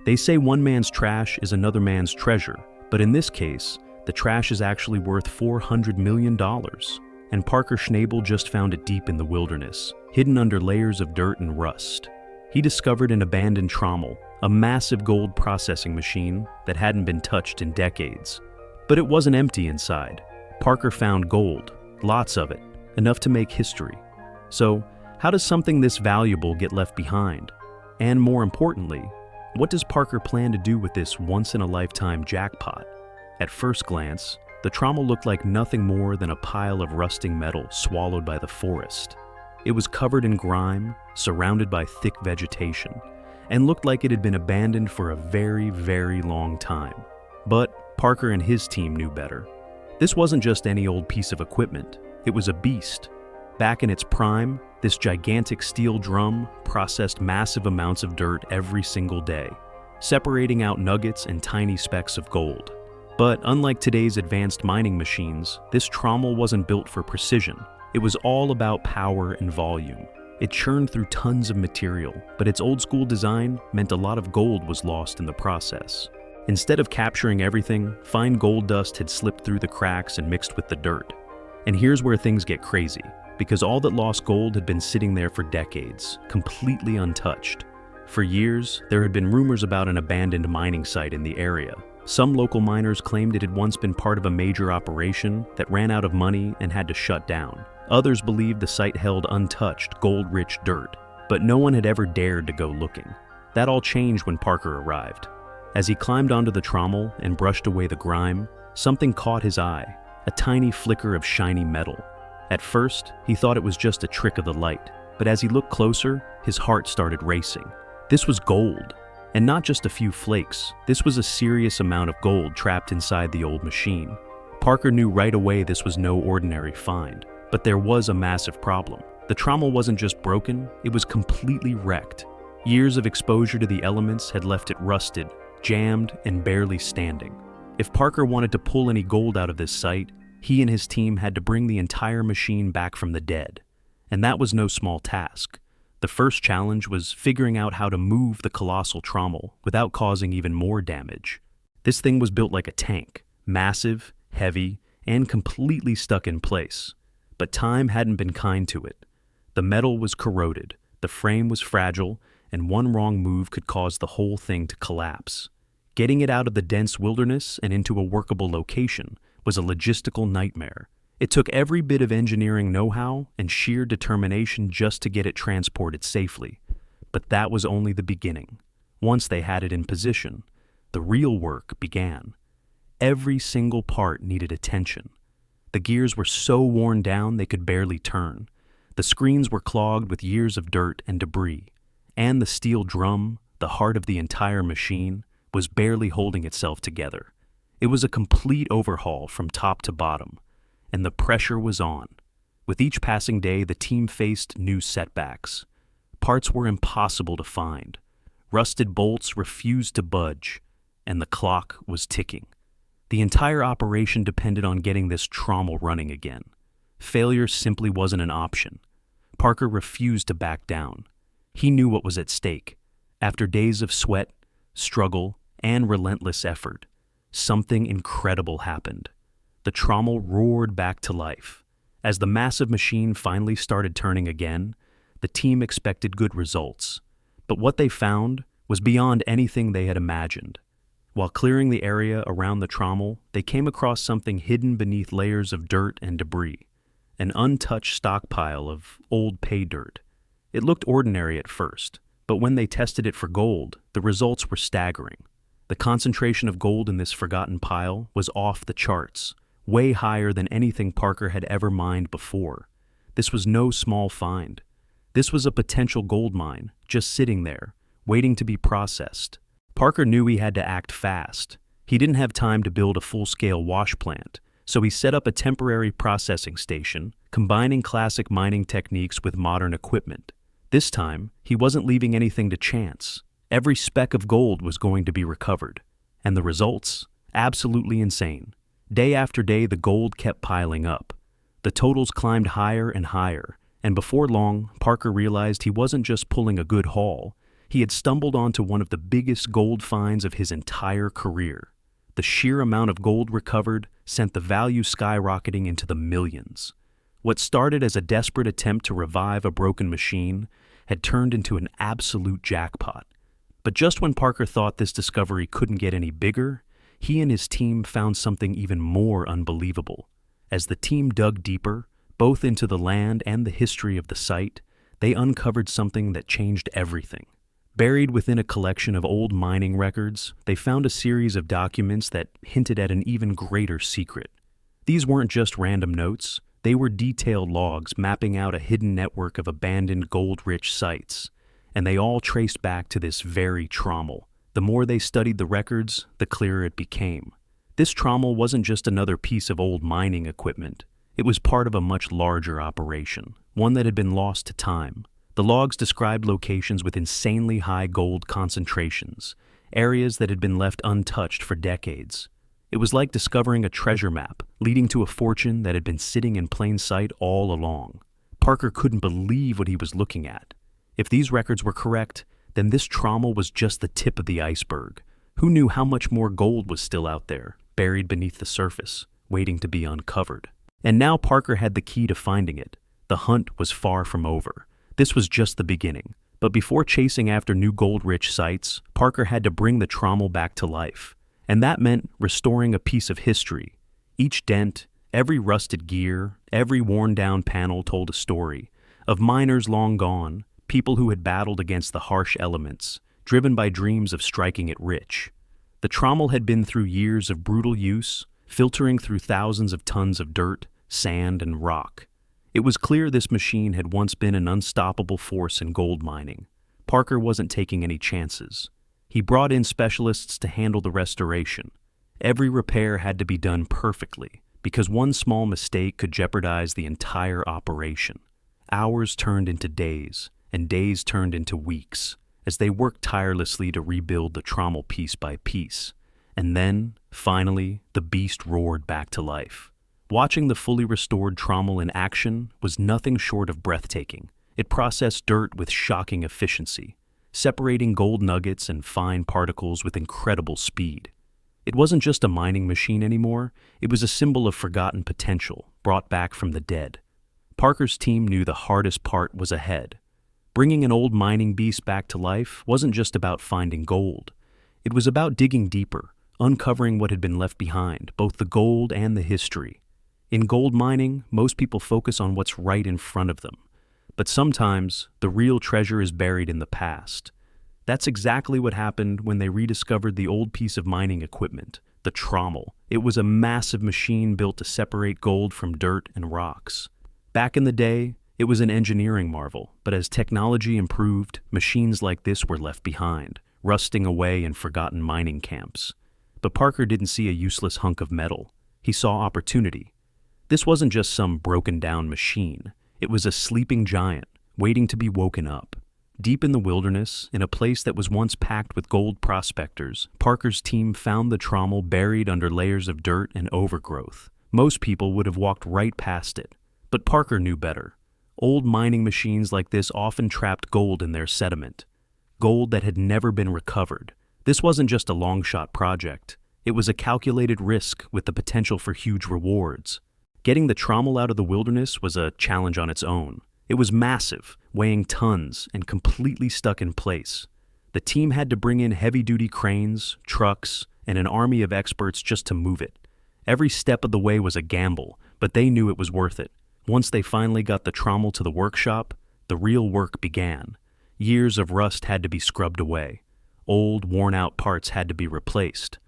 They say one man's trash is another man's treasure, but in this case, the trash is actually worth $400 million. And Parker Schnabel just found it deep in the wilderness, hidden under layers of dirt and rust. He discovered an abandoned Trommel, a massive gold processing machine that hadn't been touched in decades. But it wasn't empty inside. Parker found gold, lots of it, enough to make history. So, how does something this valuable get left behind? And more importantly, what does Parker plan to do with this once-in-a-lifetime jackpot? At first glance, the Trommel looked like nothing more than a pile of rusting metal swallowed by the forest. It was covered in grime, surrounded by thick vegetation, and looked like it had been abandoned for a very, very long time. But Parker and his team knew better. This wasn't just any old piece of equipment, it was a beast. Back in its prime, this gigantic steel drum processed massive amounts of dirt every single day, separating out nuggets and tiny specks of gold. But unlike today's advanced mining machines, this Trommel wasn't built for precision. It was all about power and volume. It churned through tons of material, but its old-school design meant a lot of gold was lost in the process. Instead of capturing everything, fine gold dust had slipped through the cracks and mixed with the dirt. And here's where things get crazy, because all that lost gold had been sitting there for decades, completely untouched. For years, there had been rumors about an abandoned mining site in the area. Some local miners claimed it had once been part of a major operation that ran out of money and had to shut down. Others believed the site held untouched, gold-rich dirt, but no one had ever dared to go looking. That all changed when Parker arrived. As he climbed onto the Trommel and brushed away the grime, something caught his eye, a tiny flicker of shiny metal. At first, he thought it was just a trick of the light, but as he looked closer, his heart started racing. This was gold, and not just a few flakes. This was a serious amount of gold trapped inside the old machine. Parker knew right away this was no ordinary find, but there was a massive problem. The Trommel wasn't just broken, it was completely wrecked. Years of exposure to the elements had left it rusted, jammed, and barely standing. If Parker wanted to pull any gold out of this site, he and his team had to bring the entire machine back from the dead. And that was no small task. The first challenge was figuring out how to move the colossal Trommel without causing even more damage. This thing was built like a tank, massive, heavy, and completely stuck in place. But time hadn't been kind to it. The metal was corroded, the frame was fragile, and one wrong move could cause the whole thing to collapse. Getting it out of the dense wilderness and into a workable location was a logistical nightmare. It took every bit of engineering know-how and sheer determination just to get it transported safely. But that was only the beginning. Once they had it in position, the real work began. Every single part needed attention. The gears were so worn down they could barely turn. The screens were clogged with years of dirt and debris. And the steel drum, the heart of the entire machine, was barely holding itself together. It was a complete overhaul from top to bottom, and the pressure was on. With each passing day, the team faced new setbacks. Parts were impossible to find. Rusted bolts refused to budge, and the clock was ticking. The entire operation depended on getting this Trommel running again. Failure simply wasn't an option. Parker refused to back down. He knew what was at stake. After days of sweat, struggle, and relentless effort, something incredible happened. The Trommel roared back to life. As the massive machine finally started turning again, the team expected good results. But what they found was beyond anything they had imagined. While clearing the area around the Trommel, they came across something hidden beneath layers of dirt and debris, an untouched stockpile of old pay dirt. It looked ordinary at first, but when they tested it for gold, the results were staggering. The concentration of gold in this forgotten pile was off the charts, way higher than anything Parker had ever mined before. This was no small find. This was a potential gold mine, just sitting there, waiting to be processed. Parker knew he had to act fast. He didn't have time to build a full-scale wash plant, so he set up a temporary processing station, combining classic mining techniques with modern equipment. This time, he wasn't leaving anything to chance. Every speck of gold was going to be recovered. And the results? Absolutely insane. Day after day, the gold kept piling up. The totals climbed higher and higher, and before long, Parker realized he wasn't just pulling a good haul. He had stumbled onto one of the biggest gold finds of his entire career. The sheer amount of gold recovered sent the value skyrocketing into the millions. What started as a desperate attempt to revive a broken machine had turned into an absolute jackpot. But just when Parker thought this discovery couldn't get any bigger, he and his team found something even more unbelievable. As the team dug deeper, both into the land and the history of the site, they uncovered something that changed everything. Buried within a collection of old mining records, they found a series of documents that hinted at an even greater secret. These weren't just random notes, they were detailed logs mapping out a hidden network of abandoned gold-rich sites, and they all traced back to this very Trommel. The more they studied the records, the clearer it became. This Trommel wasn't just another piece of old mining equipment. It was part of a much larger operation, one that had been lost to time. The logs described locations with insanely high gold concentrations, areas that had been left untouched for decades. It was like discovering a treasure map, leading to a fortune that had been sitting in plain sight all along. Parker couldn't believe what he was looking at. If these records were correct, then this Trommel was just the tip of the iceberg. Who knew how much more gold was still out there, buried beneath the surface, waiting to be uncovered? And now Parker had the key to finding it. The hunt was far from over. This was just the beginning. But before chasing after new gold-rich sites, Parker had to bring the Trommel back to life. And that meant restoring a piece of history. Each dent, every rusted gear, every worn-down panel told a story of miners long gone, people who had battled against the harsh elements, driven by dreams of striking it rich. The Trommel had been through years of brutal use, filtering through thousands of tons of dirt, sand, and rock. It was clear this machine had once been an unstoppable force in gold mining. Parker wasn't taking any chances. He brought in specialists to handle the restoration. Every repair had to be done perfectly, because one small mistake could jeopardize the entire operation. Hours turned into days, and days turned into weeks, as they worked tirelessly to rebuild the Trommel piece by piece. And then, finally, the beast roared back to life. Watching the fully restored Trommel in action was nothing short of breathtaking. It processed dirt with shocking efficiency, separating gold nuggets and fine particles with incredible speed. It wasn't just a mining machine anymore, it was a symbol of forgotten potential, brought back from the dead. Parker's team knew the hardest part was ahead. Bringing an old mining beast back to life wasn't just about finding gold. It was about digging deeper, uncovering what had been left behind, both the gold and the history. In gold mining, most people focus on what's right in front of them. But sometimes, the real treasure is buried in the past. That's exactly what happened when they rediscovered the old piece of mining equipment, the Trommel. It was a massive machine built to separate gold from dirt and rocks. Back in the day, it was an engineering marvel, but as technology improved, machines like this were left behind, rusting away in forgotten mining camps. But Parker didn't see a useless hunk of metal. He saw opportunity. This wasn't just some broken-down machine. It was a sleeping giant, waiting to be woken up. Deep in the wilderness, in a place that was once packed with gold prospectors, Parker's team found the Trommel buried under layers of dirt and overgrowth. Most people would have walked right past it. But Parker knew better. Old mining machines like this often trapped gold in their sediment. Gold that had never been recovered. This wasn't just a long-shot project. It was a calculated risk with the potential for huge rewards. Getting the Trommel out of the wilderness was a challenge on its own. It was massive, weighing tons and completely stuck in place. The team had to bring in heavy-duty cranes, trucks, and an army of experts just to move it. Every step of the way was a gamble, but they knew it was worth it. Once they finally got the Trommel to the workshop, the real work began. Years of rust had to be scrubbed away. Old, worn-out parts had to be replaced.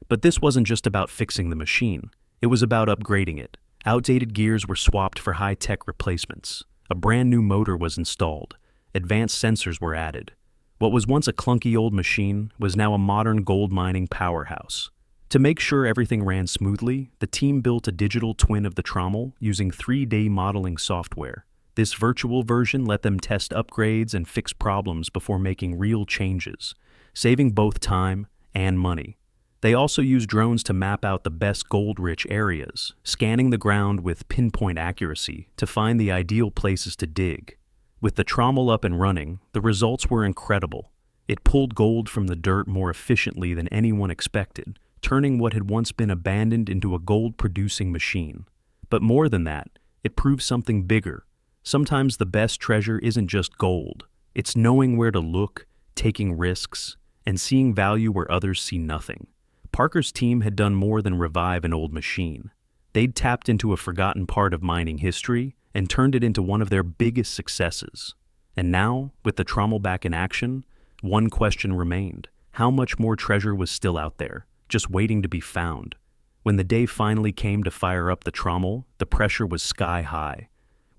But this wasn't just about fixing the machine. It was about upgrading it. Outdated gears were swapped for high-tech replacements. A brand new motor was installed. Advanced sensors were added. What was once a clunky old machine was now a modern gold mining powerhouse. To make sure everything ran smoothly, the team built a digital twin of the Trommel using 3D modeling software. This virtual version let them test upgrades and fix problems before making real changes, saving both time and money. They also used drones to map out the best gold-rich areas, scanning the ground with pinpoint accuracy to find the ideal places to dig. With the Trommel up and running, the results were incredible. It pulled gold from the dirt more efficiently than anyone expected, turning what had once been abandoned into a gold-producing machine. But more than that, it proved something bigger. Sometimes the best treasure isn't just gold. It's knowing where to look, taking risks, and seeing value where others see nothing. Parker's team had done more than revive an old machine. They'd tapped into a forgotten part of mining history and turned it into one of their biggest successes. And now, with the Trommel back in action, one question remained. How much more treasure was still out there, just waiting to be found? When the day finally came to fire up the Trommel, the pressure was sky high.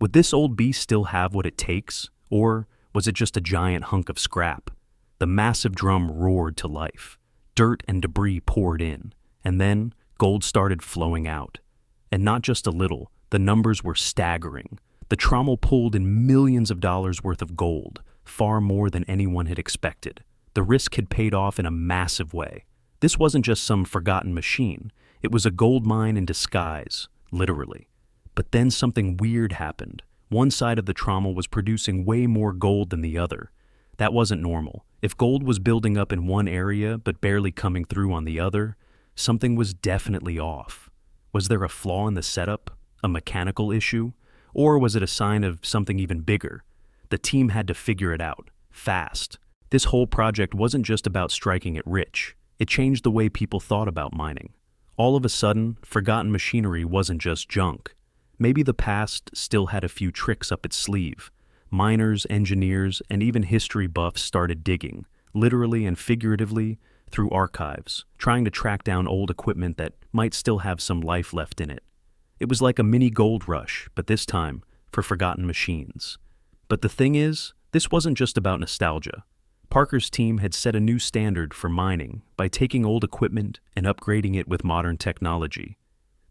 Would this old beast still have what it takes, or was it just a giant hunk of scrap? The massive drum roared to life. Dirt and debris poured in, and then gold started flowing out. And not just a little, the numbers were staggering. The Trommel pulled in millions of dollars worth of gold, far more than anyone had expected. The risk had paid off in a massive way. This wasn't just some forgotten machine. It was a gold mine in disguise, literally. But then something weird happened. One side of the Trommel was producing way more gold than the other. That wasn't normal. If gold was building up in one area but barely coming through on the other, something was definitely off. Was there a flaw in the setup? A mechanical issue? Or was it a sign of something even bigger? The team had to figure it out, fast. This whole project wasn't just about striking it rich. It changed the way people thought about mining. All of a sudden, forgotten machinery wasn't just junk. Maybe the past still had a few tricks up its sleeve. Miners, engineers, and even history buffs started digging, literally and figuratively, through archives, trying to track down old equipment that might still have some life left in it. It was like a mini gold rush, but this time, for forgotten machines. But the thing is, this wasn't just about nostalgia. Parker's team had set a new standard for mining by taking old equipment and upgrading it with modern technology.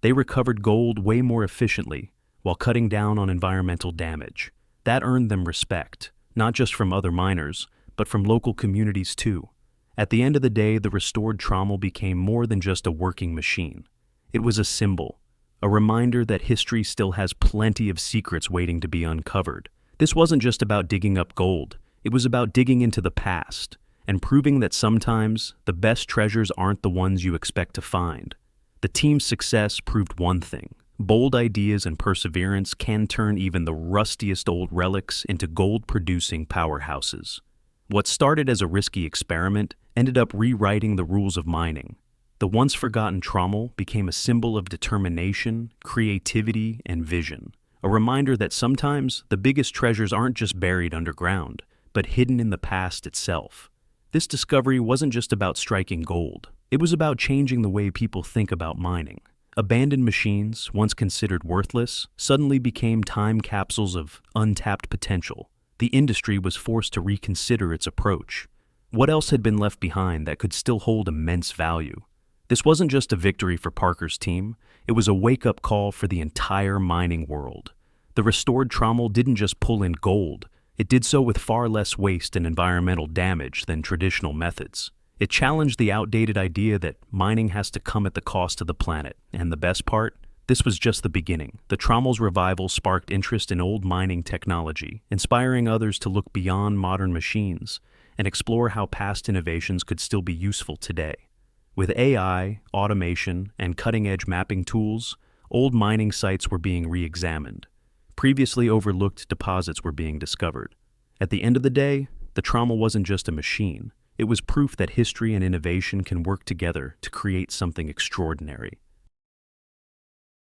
They recovered gold way more efficiently while cutting down on environmental damage. That earned them respect, not just from other miners, but from local communities too. At the end of the day, the restored Trommel became more than just a working machine. It was a symbol, a reminder that history still has plenty of secrets waiting to be uncovered. This wasn't just about digging up gold. It was about digging into the past and proving that sometimes the best treasures aren't the ones you expect to find. The team's success proved one thing. Bold ideas and perseverance can turn even the rustiest old relics into gold-producing powerhouses. What started as a risky experiment ended up rewriting the rules of mining. The once-forgotten Trommel became a symbol of determination, creativity, and vision. A reminder that sometimes the biggest treasures aren't just buried underground, but hidden in the past itself. This discovery wasn't just about striking gold. It was about changing the way people think about mining. Abandoned machines, once considered worthless, suddenly became time capsules of untapped potential. The industry was forced to reconsider its approach. What else had been left behind that could still hold immense value? This wasn't just a victory for Parker's team, it was a wake-up call for the entire mining world. The restored Trommel didn't just pull in gold, it did so with far less waste and environmental damage than traditional methods. It challenged the outdated idea that mining has to come at the cost of the planet. And the best part? This was just the beginning. The Trommel's revival sparked interest in old mining technology, inspiring others to look beyond modern machines and explore how past innovations could still be useful today. With AI, automation, and cutting-edge mapping tools, old mining sites were being re-examined. Previously overlooked deposits were being discovered. At the end of the day, the Trommel wasn't just a machine. It was proof that history and innovation can work together to create something extraordinary.